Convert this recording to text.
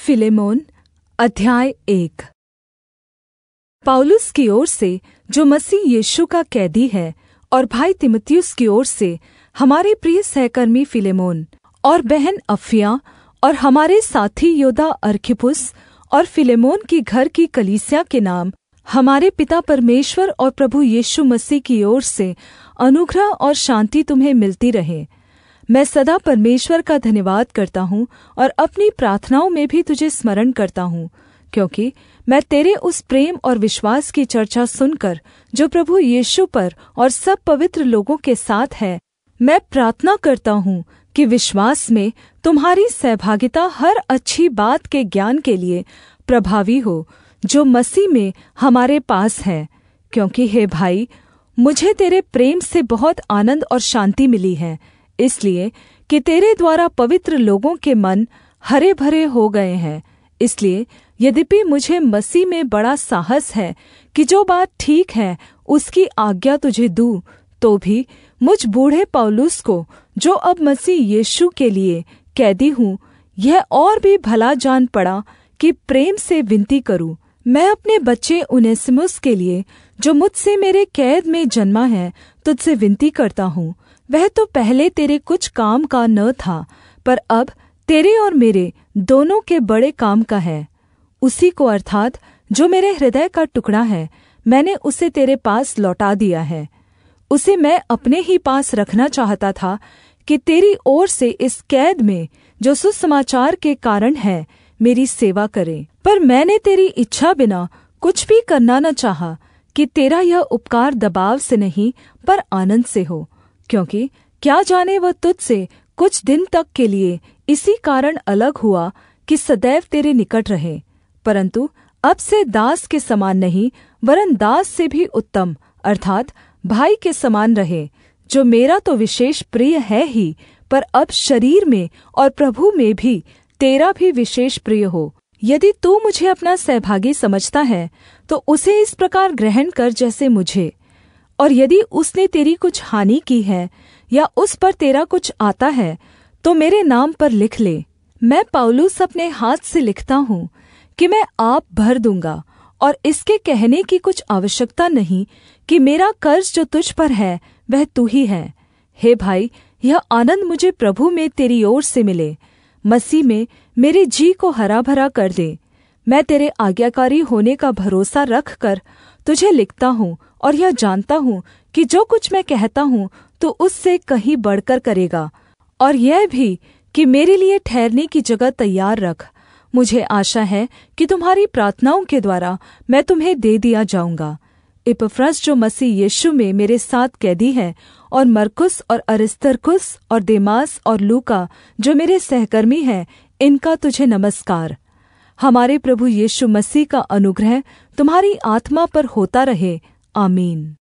Philemon अध्याय 1। पौलुस की ओर से, जो मसीह यीशु का कैदी है, और भाई तीमुथियुस की ओर से हमारे प्रिय सहकर्मी फिलेमोन, और बहन अप्फिया, और हमारे साथी योद्धा अर्खिप्पुस, और फिलेमोन की घर की कलीसिया के नाम, हमारे पिता परमेश्वर और प्रभु यीशु मसीह की ओर से अनुग्रह और शान्ति तुम्हें मिलती रहे। मैं सदा परमेश्वर का धन्यवाद करता हूँ और अपनी प्रार्थनाओं में भी तुझे स्मरण करता हूँ, क्योंकि मैं तेरे उस प्रेम और विश्वास की चर्चा सुनकर, जो प्रभु यीशु पर और सब पवित्र लोगों के साथ है, मैं प्रार्थना करता हूँ कि विश्वास में तुम्हारी सहभागिता हर अच्छी बात के ज्ञान के लिए प्रभावी हो, जो मसीह में हमारे पास है। क्योंकि हे भाई, मुझे तेरे प्रेम से बहुत आनन्द और शान्ति मिली है, इसलिए कि तेरे द्वारा पवित्र लोगों के मन हरे भरे हो गए हैं। इसलिए यद्यपि मुझे मसीह में बड़ा साहस है कि जो बात ठीक है उसकी आज्ञा तुझे दूँ, तो भी मुझ बूढ़े पौलुस को, जो अब मसीह यीशु के लिए कैदी हूँ, यह और भी भला जान पड़ा कि प्रेम से विनती करूँ। मैं अपने बच्चे उनेसिमुस के लिए, जो मुझसे मेरे कैद में जन्मा है, तुझसे विनती करता हूँ। वह तो पहले तेरे कुछ काम का न था, पर अब तेरे और मेरे दोनों के बड़े काम का है। उसी को, अर्थात् जो मेरे हृदय का टुकड़ा है, मैंने उसे तेरे पास लौटा दिया है। उसे मैं अपने ही पास रखना चाहता था कि तेरी ओर से इस कैद में, जो सुसमाचार के कारण है, मेरी सेवा करे। पर मैंने तेरी इच्छा बिना कुछ भी करना न चाहा कि तेरा यह उपकार दबाव से नहीं, पर आनन्द से हो। क्योंकि क्या जाने वह तुझसे कुछ दिन तक के लिए इसी कारण अलग हुआ कि सदैव तेरे निकट रहे, परन्तु अब से दास के समान नहीं, वरन् दास से भी उत्तम, अर्थात् भाई के समान रहे, जो मेरा तो विशेष प्रिय है ही, पर अब शरीर में और प्रभु में भी तेरा भी विशेष प्रिय हो। यदि तू मुझे अपना सहभागी समझता है, तो उसे इस प्रकार ग्रहण कर जैसे मुझे। और यदि उसने तेरी कुछ हानि की है या उस पर तेरा कुछ आता है, तो मेरे नाम पर लिख ले। मैं पौलुस अपने हाथ से लिखता हूँ कि मैं आप भर दूँगा, और इसके कहने की कुछ आवश्यकता नहीं कि मेरा कर्ज जो तुझ पर है वह तू ही है। हे भाई, यह आनन्द मुझे प्रभु में तेरी ओर से मिले। मसीह में मेरे जी को हरा भरा कर दे। मैं तेरे आज्ञाकारी होने का भरोसा रख कर तुझे लिखता हूँ, और यह जानता हूँ कि जो कुछ मैं कहता हूँ तो उससे कहीं बढ़कर करेगा, और यह भी कि मेरे लिए ठहरने की जगह तैयार रख। मुझे आशा है कि तुम्हारी प्रार्थनाओं के द्वारा मैं तुम्हें दे दिया जाऊँगा। इपफ्रस, जो मसीह यीशु में मेरे साथ कैदी है, और मरकुस और अरिस्तर्खुस और देमास और लूका, जो मेरे सहकर्मी हैं, इनका तुझे नमस्कार। हमारे प्रभु यीशु मसीह का अनुग्रह तुम्हारी आत्मा पर होता रहे। आमीन।